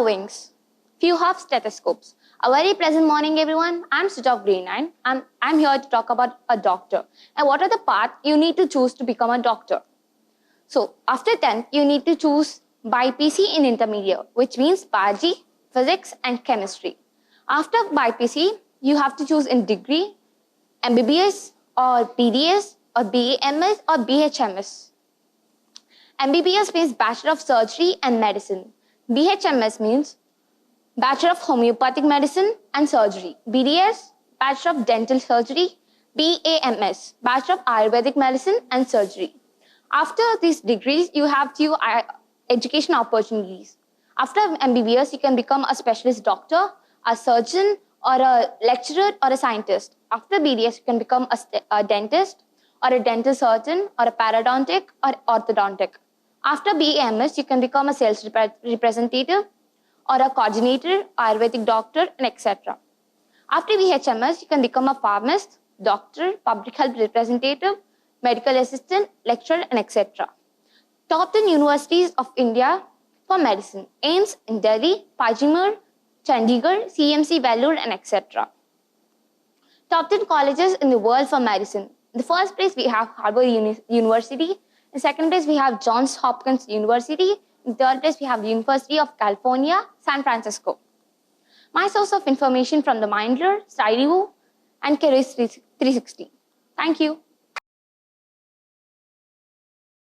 wings. Few have stethoscopes. A very pleasant morning, everyone. I'm Suja of Grade 9, and I'm here to talk about a doctor and what are the paths you need to choose to become a doctor. So, after 10th, you need to choose BPC in intermediate, which means biology, physics, and chemistry. After BPC, you have to choose in degree, MBBS, or BDS, or BAMS, or BHMS. MBBS means Bachelor of Surgery and Medicine. BHMS means Bachelor of Homeopathic Medicine and Surgery. BDS, Bachelor of Dental Surgery. BAMS, Bachelor of Ayurvedic Medicine and Surgery. After these degrees, you have few education opportunities. After MBBS, you can become a specialist doctor, a surgeon, or a lecturer, or a scientist. After BDS, you can become a dentist, or a dental surgeon, or a parodontic, or orthodontic. After BAMS, you can become a sales representative, or a coordinator, Ayurvedic doctor, and etc. After BHMS, you can become a pharmacist, doctor, public health representative, medical assistant, lecturer, and etc. Top 10 universities of India for medicine: AIIMS in Delhi, Pajimur, Chandigarh, CMC, Vellore, and etc. Top 10 colleges in the world for medicine. In the first place, we have Harvard University. In second place, we have Johns Hopkins University. In third place, we have the University of California, San Francisco. My source of information from the Mindler, StudyVoo, and Careers 360. Thank you.